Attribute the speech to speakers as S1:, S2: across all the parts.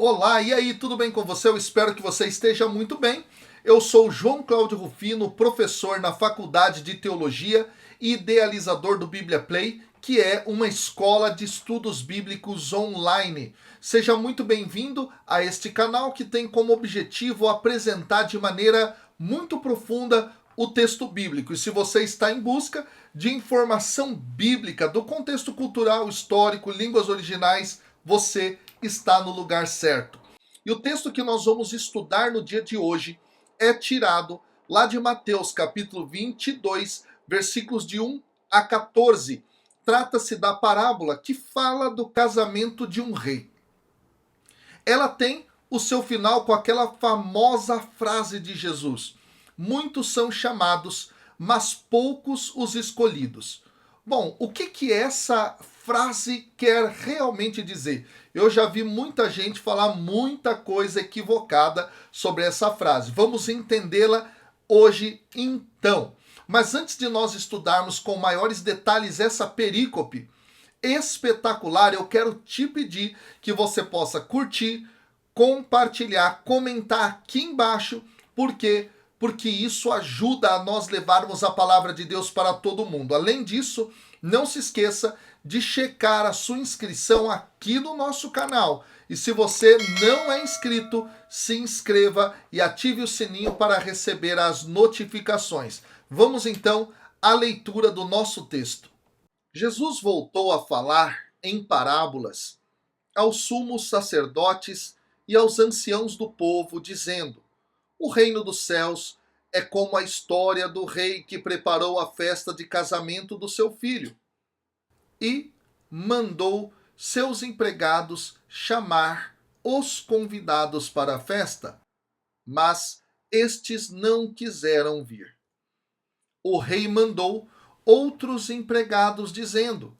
S1: Olá, e aí, tudo bem com você? Eu espero que você esteja muito bem. Eu sou João Cláudio Rufino, professor na Faculdade de Teologia e idealizador do Bíblia Play, que é uma escola de estudos bíblicos online. Seja muito bem-vindo a este canal que tem como objetivo apresentar de maneira muito profunda o texto bíblico. E se você está em busca de informação bíblica, do contexto cultural, histórico, línguas originais, você está no lugar certo. E o texto que nós vamos estudar no dia de hoje é tirado lá de Mateus, capítulo 22, versículos de 1 a 14. Trata-se da parábola que fala do casamento de um rei. Ela tem o seu final com aquela famosa frase de Jesus: muitos são chamados, mas poucos os escolhidos. Bom, o que essa frase quer realmente dizer? Eu já vi muita gente falar muita coisa equivocada sobre essa frase. Vamos entendê-la hoje então. Mas antes de nós estudarmos com maiores detalhes essa perícope espetacular, eu quero te pedir que você possa curtir, compartilhar, comentar aqui embaixo, porque isso ajuda a nós levarmos a palavra de Deus para todo mundo. Além disso, não se esqueça de checar a sua inscrição aqui no nosso canal. E se você não é inscrito, se inscreva e ative o sininho para receber as notificações. Vamos então à leitura do nosso texto. Jesus voltou a falar em parábolas aos sumos sacerdotes e aos anciãos do povo, dizendo: o reino dos céus é como a história do rei que preparou a festa de casamento do seu filho e mandou seus empregados chamar os convidados para a festa, mas estes não quiseram vir. O rei mandou outros empregados, dizendo: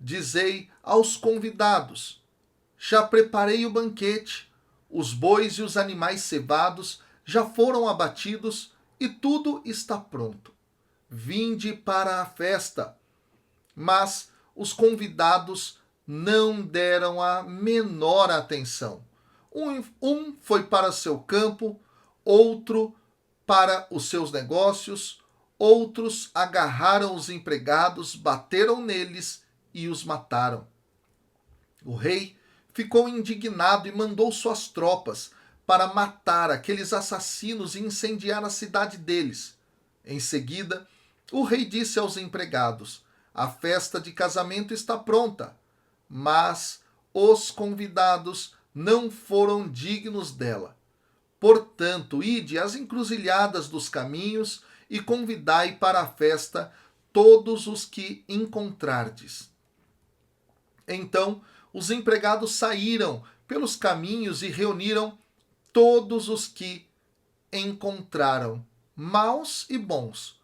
S1: dizei aos convidados: já preparei o banquete, os bois e os animais cevados já foram abatidos e tudo está pronto. Vinde para a festa. Mas os convidados não deram a menor atenção. Um foi para seu campo, outro para os seus negócios, outros agarraram os empregados, bateram neles e os mataram. O rei ficou indignado e mandou suas tropas para matar aqueles assassinos e incendiar a cidade deles. Em seguida, o rei disse aos empregados: a festa de casamento está pronta, mas os convidados não foram dignos dela. Portanto, ide às encruzilhadas dos caminhos e convidai para a festa todos os que encontrardes. Então, os empregados saíram pelos caminhos e reuniram todos os que encontraram, maus e bons.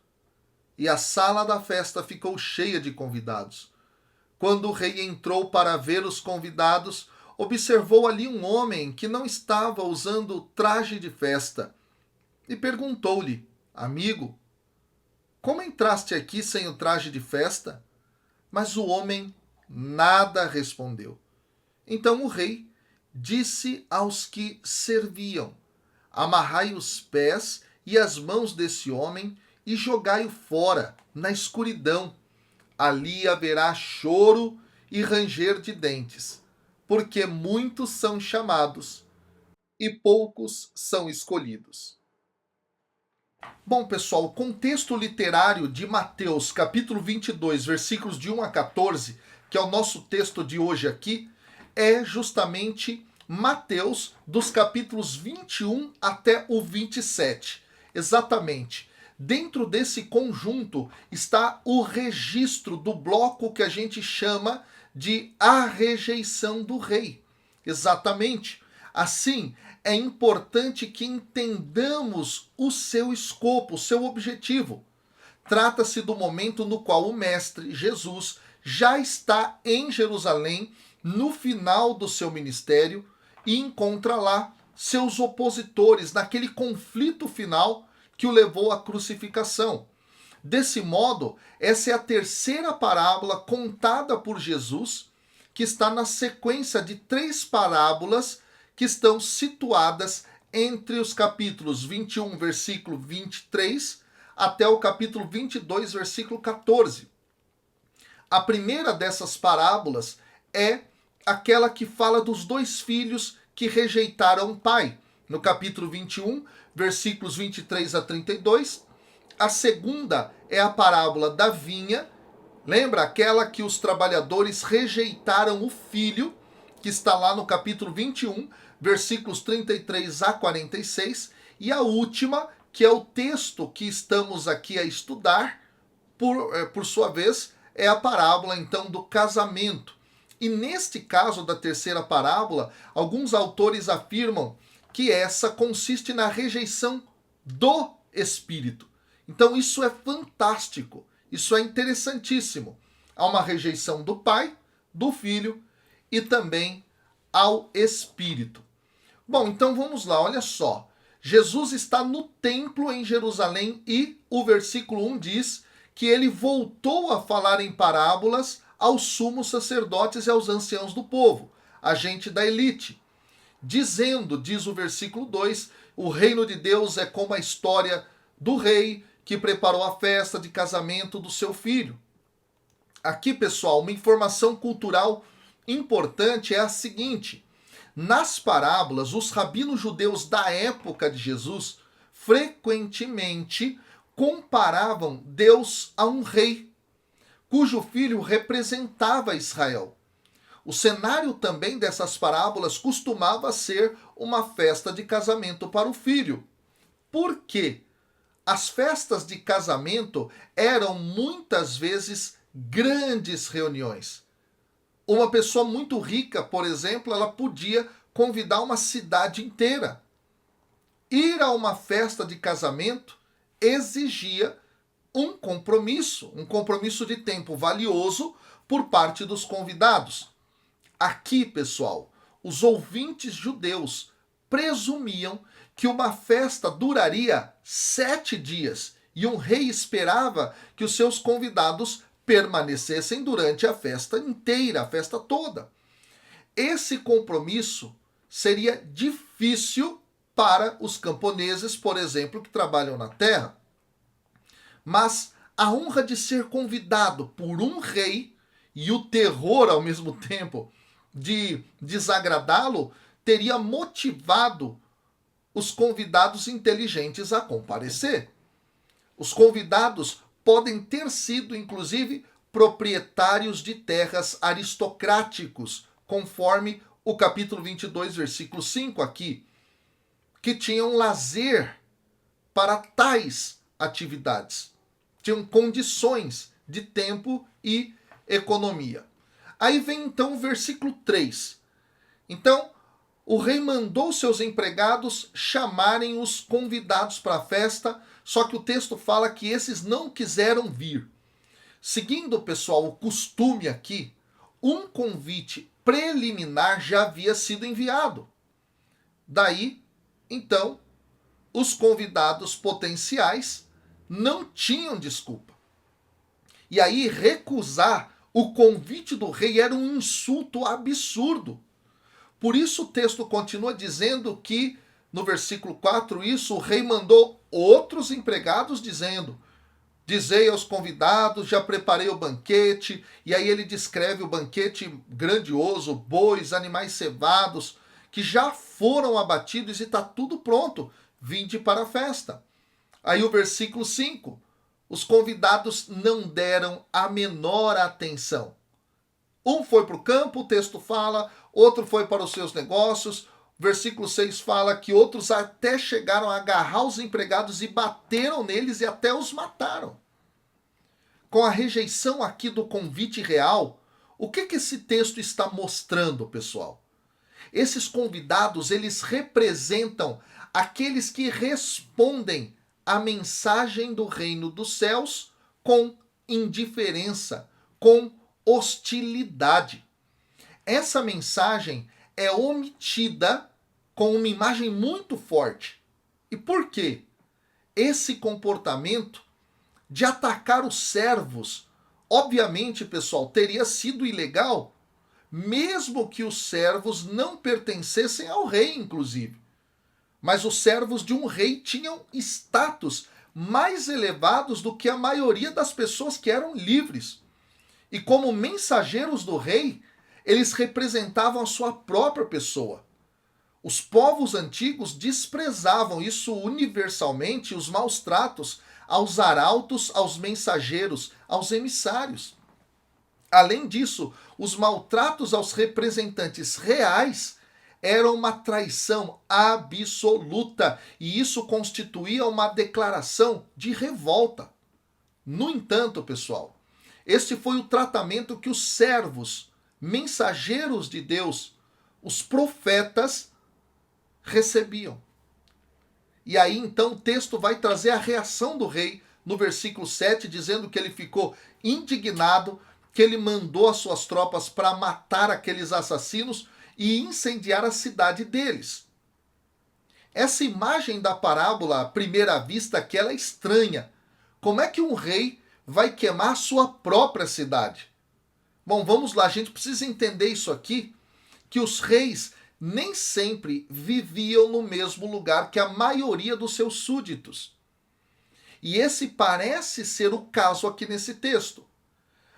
S1: E a sala da festa ficou cheia de convidados. Quando o rei entrou para ver os convidados, observou ali um homem que não estava usando traje de festa e perguntou-lhe: amigo, como entraste aqui sem o traje de festa? Mas o homem nada respondeu. Então o rei disse aos que serviam: amarrai os pés e as mãos desse homem e jogai-o fora, na escuridão. Ali haverá choro e ranger de dentes, porque muitos são chamados e poucos são escolhidos. Bom, pessoal, o contexto literário de Mateus, capítulo 22, versículos de 1 a 14, que é o nosso texto de hoje aqui, é justamente Mateus, dos capítulos 21 até o 27. Exatamente. Dentro desse conjunto está o registro do bloco que a gente chama de a rejeição do rei. Exatamente. Assim, é importante que entendamos o seu escopo, o seu objetivo. Trata-se do momento no qual o Mestre Jesus já está em Jerusalém, no final do seu ministério, e encontra lá seus opositores naquele conflito final que o levou à crucificação. Desse modo, essa é a terceira parábola contada por Jesus, que está na sequência de 3 parábolas que que estão situadas entre os capítulos 21, versículo 23, até o capítulo 22, versículo 14. A primeira dessas parábolas é aquela que fala dos dois filhos que rejeitaram o pai, no capítulo 21, versículos 23 a 32. A segunda é a parábola da vinha, lembra? Aquela que os trabalhadores rejeitaram o filho, que está lá no capítulo 21, versículos 33 a 46. E a última, que é o texto que estamos aqui a estudar, por sua vez, é a parábola, então, do casamento. E neste caso da terceira parábola, alguns autores afirmam que essa consiste na rejeição do Espírito. Então isso é fantástico, isso é interessantíssimo. Há uma rejeição do Pai, do Filho e também ao Espírito. Bom, então vamos lá, olha só. Jesus está no templo em Jerusalém e o versículo 1 diz que ele voltou a falar em parábolas aos sumos sacerdotes e aos anciãos do povo, a gente da elite, dizendo, diz o versículo 2, o reino de Deus é como a história do rei que preparou a festa de casamento do seu filho. Aqui, pessoal, uma informação cultural importante é a seguinte: nas parábolas, os rabinos judeus da época de Jesus frequentemente comparavam Deus a um rei, cujo filho representava Israel. O cenário também dessas parábolas costumava ser uma festa de casamento para o filho. Por quê? As festas de casamento eram muitas vezes grandes reuniões. Uma pessoa muito rica, por exemplo, ela podia convidar uma cidade inteira. Ir a uma festa de casamento exigia um compromisso de tempo valioso por parte dos convidados. Aqui, pessoal, os ouvintes judeus presumiam que uma festa duraria 7 dias e um rei esperava que os seus convidados permanecessem durante a festa inteira, a festa toda. Esse compromisso seria difícil para os camponeses, por exemplo, que trabalham na terra. Mas a honra de ser convidado por um rei e o terror, ao mesmo tempo, de desagradá-lo, teria motivado os convidados inteligentes a comparecer. Os convidados podem ter sido, inclusive, proprietários de terras aristocráticos, conforme o capítulo 22, versículo 5 aqui, que tinham lazer para tais atividades. Tinham condições de tempo e economia. Aí vem então o versículo 3. Então, o rei mandou seus empregados chamarem os convidados para a festa, só que o texto fala que esses não quiseram vir. Seguindo, pessoal, o costume aqui, um convite preliminar já havia sido enviado. Daí, então, os convidados potenciais não tinham desculpa. E aí, recusar o convite do rei era um insulto absurdo. Por isso o texto continua dizendo que, no versículo 4, o rei mandou outros empregados dizendo: dizei aos convidados, já preparei o banquete. E aí ele descreve o banquete grandioso, bois, animais cevados, que já foram abatidos e está tudo pronto. Vinde para a festa. Aí o versículo 5, os convidados não deram a menor atenção. Um foi para o campo, o texto fala, outro foi para os seus negócios. Versículo 6 fala que outros até chegaram a agarrar os empregados e bateram neles e até os mataram. Com a rejeição aqui do convite real, o que esse texto está mostrando, pessoal? Esses convidados, eles representam aqueles que respondem à mensagem do reino dos céus com indiferença, com hostilidade. Essa mensagem é omitida com uma imagem muito forte. E por quê? Esse comportamento de atacar os servos, obviamente, pessoal, teria sido ilegal mesmo que os servos não pertencessem ao rei, inclusive. Mas os servos de um rei tinham status mais elevados do que a maioria das pessoas que eram livres. E como mensageiros do rei, eles representavam a sua própria pessoa. Os povos antigos desprezavam isso universalmente, os maus tratos aos arautos, aos mensageiros, aos emissários. Além disso, os maltratos aos representantes reais eram uma traição absoluta, e isso constituía uma declaração de revolta. No entanto, pessoal, este foi o tratamento que os servos, mensageiros de Deus, os profetas, recebiam. E aí então o texto vai trazer a reação do rei no versículo 7, dizendo que ele ficou indignado, que ele mandou as suas tropas para matar aqueles assassinos e incendiar a cidade deles. Essa imagem da parábola, à primeira vista, que ela é estranha. Como é que um rei vai queimar a sua própria cidade? Bom, vamos lá, a gente precisa entender isso aqui, que os reis nem sempre viviam no mesmo lugar que a maioria dos seus súditos. E esse parece ser o caso aqui nesse texto.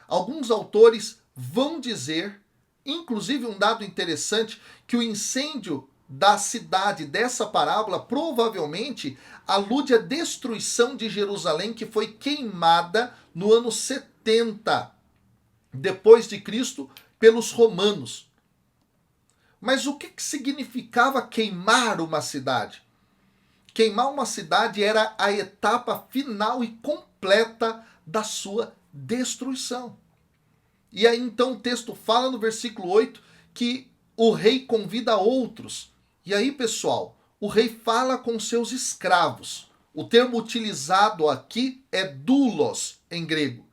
S1: Alguns autores vão dizer, inclusive um dado interessante, que o incêndio da cidade dessa parábola provavelmente alude à destruição de Jerusalém, que foi queimada no ano 70 depois de Cristo pelos romanos. Mas o que significava queimar uma cidade? Queimar uma cidade era a etapa final e completa da sua destruição. E aí então o texto fala no versículo 8 que o rei convida outros. E aí, pessoal, o rei fala com seus escravos. O termo utilizado aqui é doulos em grego.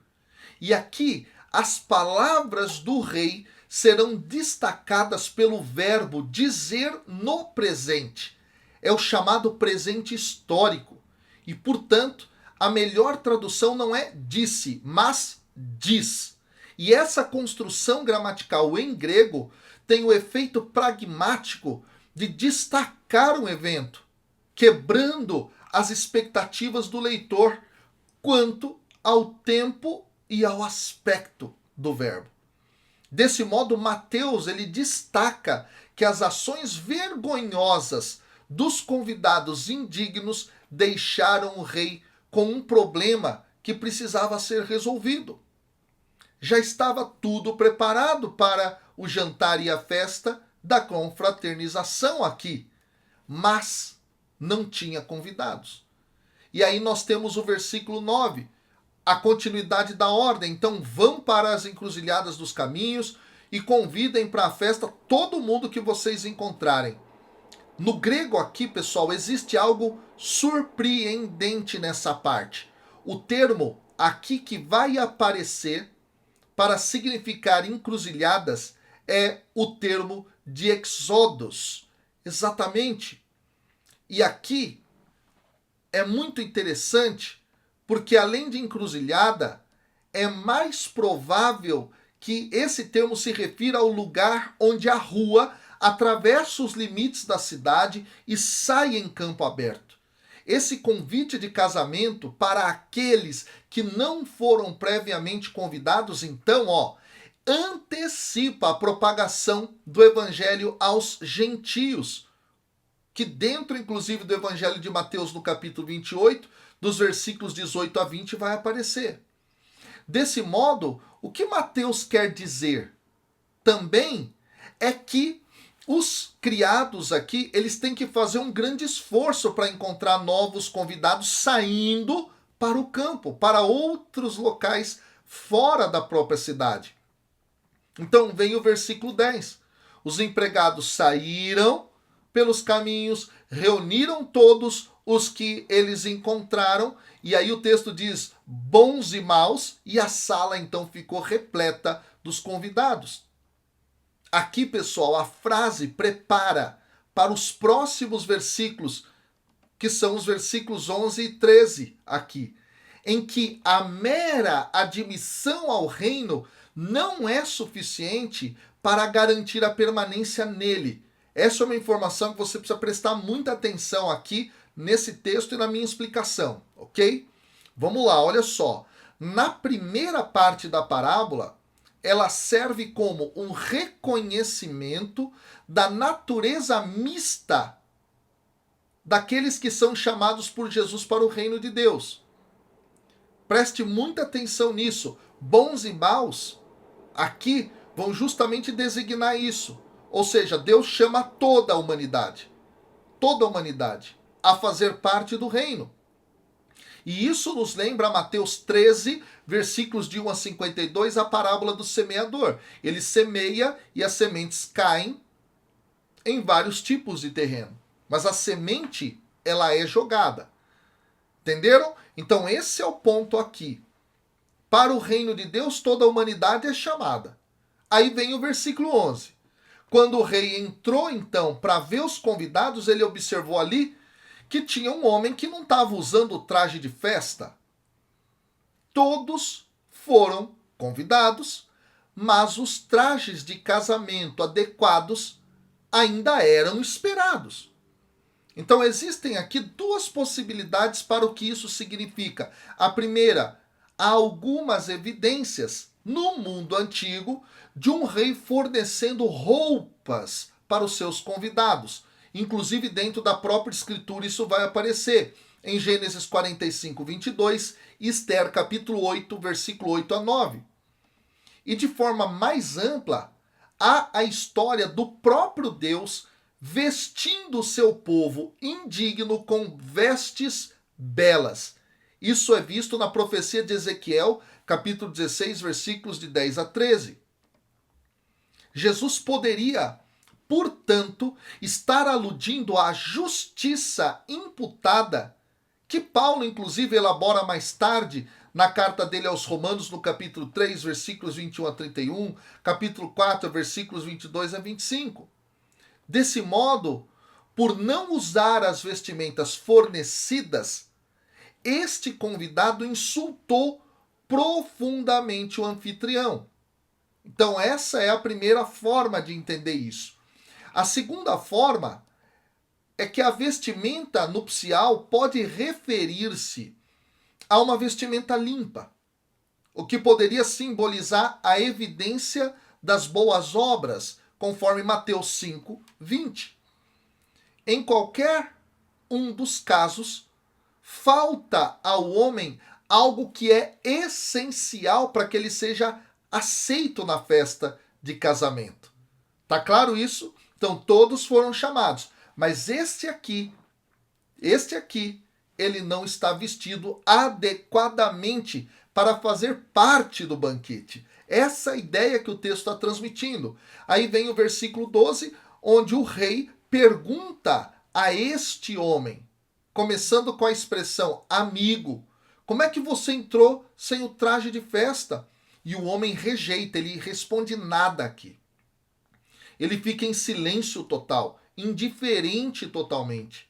S1: E aqui as palavras do rei serão destacadas pelo verbo dizer no presente. É o chamado presente histórico. E, portanto, a melhor tradução não é disse, mas diz. E essa construção gramatical em grego tem o efeito pragmático de destacar um evento, quebrando as expectativas do leitor quanto ao tempo e ao aspecto do verbo. Desse modo, Mateus ele destaca que as ações vergonhosas dos convidados indignos deixaram o rei com um problema que precisava ser resolvido. Já estava tudo preparado para o jantar e a festa da confraternização aqui, mas não tinha convidados. E aí nós temos o versículo 9, a continuidade da ordem. Então vão para as encruzilhadas dos caminhos e convidem para a festa todo mundo que vocês encontrarem. No grego aqui, pessoal, existe algo surpreendente nessa parte. O termo aqui que vai aparecer para significar encruzilhadas é o termo de exodos. Exatamente. E aqui é muito interessante porque, além de encruzilhada, é mais provável que esse termo se refira ao lugar onde a rua atravessa os limites da cidade e sai em campo aberto. Esse convite de casamento para aqueles que não foram previamente convidados, então, antecipa a propagação do evangelho aos gentios, que dentro, inclusive, do evangelho de Mateus, no capítulo 28, dos versículos 18 a 20, vai aparecer. Desse modo, o que Mateus quer dizer também é que os criados aqui, eles têm que fazer um grande esforço para encontrar novos convidados saindo para o campo, para outros locais fora da própria cidade. Então vem o versículo 10. Os empregados saíram pelos caminhos, reuniram todos os que eles encontraram, e aí o texto diz bons e maus, e a sala então ficou repleta dos convidados. Aqui, pessoal, a frase prepara para os próximos versículos, que são os versículos 11 e 13 aqui, em que a mera admissão ao reino não é suficiente para garantir a permanência nele. Essa é uma informação que você precisa prestar muita atenção aqui nesse texto e na minha explicação, ok? Vamos lá, olha só. Na primeira parte da parábola, ela serve como um reconhecimento da natureza mista daqueles que são chamados por Jesus para o reino de Deus. Preste muita atenção nisso. Bons e maus, aqui, vão justamente designar isso. Ou seja, Deus chama toda a humanidade, a fazer parte do reino. E isso nos lembra Mateus 13, versículos de 1 a 52, a parábola do semeador. Ele semeia e as sementes caem em vários tipos de terreno. Mas a semente, ela é jogada. Entenderam? Então esse é o ponto aqui. Para o reino de Deus, toda a humanidade é chamada. Aí vem o versículo 11. Quando o rei entrou, então, para ver os convidados, ele observou ali que tinha um homem que não estava usando o traje de festa. Todos foram convidados, mas os trajes de casamento adequados ainda eram esperados. Então existem aqui duas possibilidades para o que isso significa. A primeira, há algumas evidências no mundo antigo de um rei fornecendo roupas para os seus convidados. Inclusive dentro da própria escritura isso vai aparecer em Gênesis 45, 22 e Esther capítulo 8, versículo 8 a 9. E de forma mais ampla, há a história do próprio Deus vestindo o seu povo indigno com vestes belas. Isso é visto na profecia de Ezequiel, capítulo 16, versículos de 10 a 13. Jesus poderia, portanto, estar aludindo à justiça imputada, que Paulo, inclusive, elabora mais tarde na carta dele aos Romanos, no capítulo 3, versículos 21 a 31, capítulo 4, versículos 22 a 25. Desse modo, por não usar as vestimentas fornecidas, este convidado insultou profundamente o anfitrião. Então, essa é a primeira forma de entender isso. A segunda forma é que a vestimenta nupcial pode referir-se a uma vestimenta limpa, o que poderia simbolizar a evidência das boas obras, conforme Mateus 5, 20. Em qualquer um dos casos, falta ao homem algo que é essencial para que ele seja aceito na festa de casamento. Tá claro isso? Então todos foram chamados, mas este aqui, ele não está vestido adequadamente para fazer parte do banquete. Essa é a ideia que o texto está transmitindo. Aí vem o versículo 12, onde o rei pergunta a este homem, começando com a expressão amigo, como é que você entrou sem o traje de festa? E o homem rejeita, ele responde nada aqui. Ele fica em silêncio total, indiferente totalmente.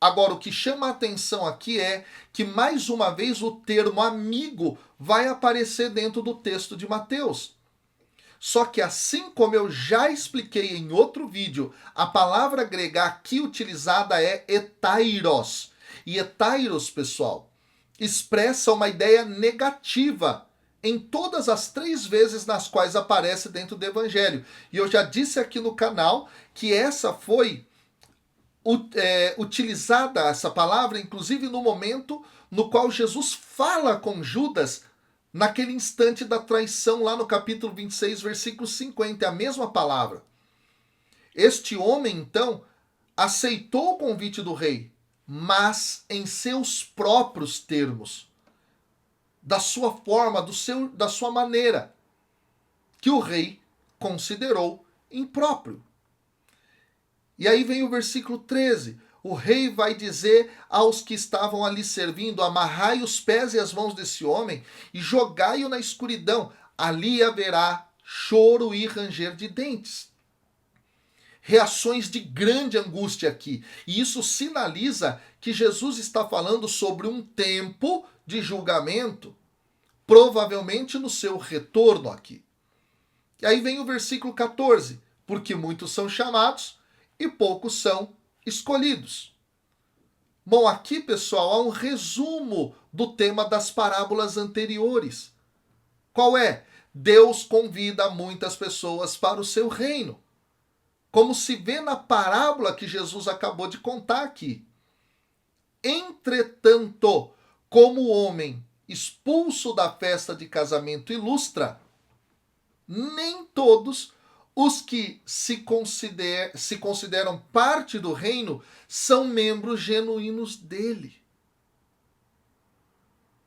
S1: Agora, o que chama a atenção aqui é que, mais uma vez, o termo amigo vai aparecer dentro do texto de Mateus. Só que, assim como eu já expliquei em outro vídeo, a palavra grega aqui utilizada é etairos. E etairos, pessoal, expressa uma ideia negativa em todas as 3 vezes nas quais aparece dentro do Evangelho. E eu já disse aqui no canal que essa foi utilizada, essa palavra, inclusive no momento no qual Jesus fala com Judas, naquele instante da traição, lá no capítulo 26, versículo 50, é a mesma palavra. Este homem, então, aceitou o convite do rei, mas em seus próprios termos, da sua forma, da sua maneira, que o rei considerou impróprio. E aí vem o versículo 13. O rei vai dizer aos que estavam ali servindo: amarrai os pés e as mãos desse homem e jogai-o na escuridão. Ali haverá choro e ranger de dentes. Reações de grande angústia aqui. E isso sinaliza que Jesus está falando sobre um tempo de julgamento, provavelmente no seu retorno aqui. E aí vem o versículo 14. Porque muitos são chamados e poucos são escolhidos. Bom, aqui, pessoal, há um resumo do tema das parábolas anteriores. Qual é? Deus convida muitas pessoas para o seu reino. Como se vê na parábola que Jesus acabou de contar aqui. Entretanto, como o homem expulso da festa de casamento ilustra, nem todos os que se consideram parte do reino são membros genuínos dele.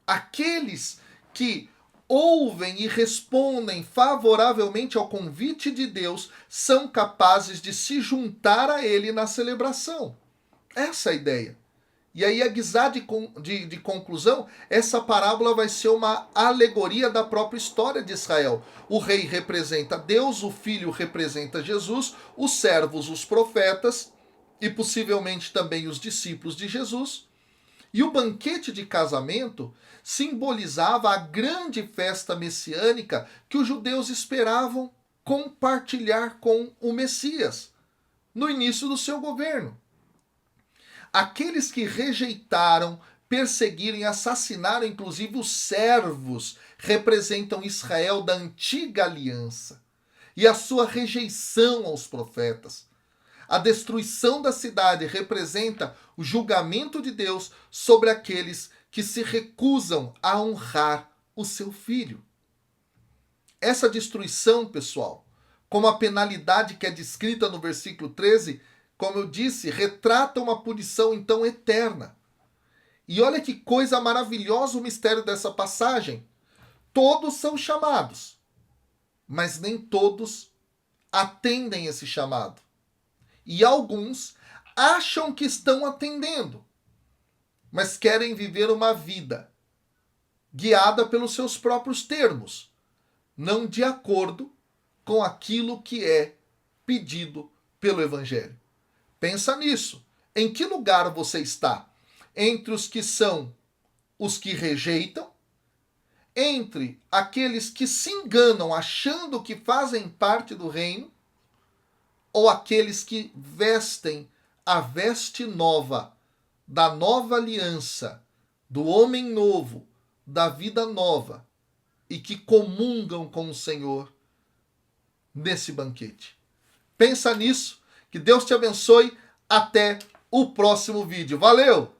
S1: Aqueles que ouvem e respondem favoravelmente ao convite de Deus são capazes de se juntar a ele na celebração. Essa é a ideia. E aí, a guisar de conclusão, essa parábola vai ser uma alegoria da própria história de Israel. O rei representa Deus, o filho representa Jesus, os servos, os profetas e possivelmente também os discípulos de Jesus. E o banquete de casamento simbolizava a grande festa messiânica que os judeus esperavam compartilhar com o Messias no início do seu governo. Aqueles que rejeitaram, perseguiram e assassinaram inclusive os servos representam Israel da antiga aliança e a sua rejeição aos profetas. A destruição da cidade representa o julgamento de Deus sobre aqueles que se recusam a honrar o seu filho. Essa destruição, pessoal, como a penalidade que é descrita no versículo 13, como eu disse, retrata uma punição então eterna. E olha que coisa maravilhosa o mistério dessa passagem. Todos são chamados, mas nem todos atendem esse chamado. E alguns acham que estão atendendo, mas querem viver uma vida guiada pelos seus próprios termos, não de acordo com aquilo que é pedido pelo Evangelho. Pensa nisso. Em que lugar você está? Entre os que são os que rejeitam? Entre aqueles que se enganam achando que fazem parte do reino? Ou aqueles que vestem a veste nova, da nova aliança, do homem novo, da vida nova, e que comungam com o Senhor nesse banquete? Pensa nisso. Que Deus te abençoe. Até o próximo vídeo. Valeu!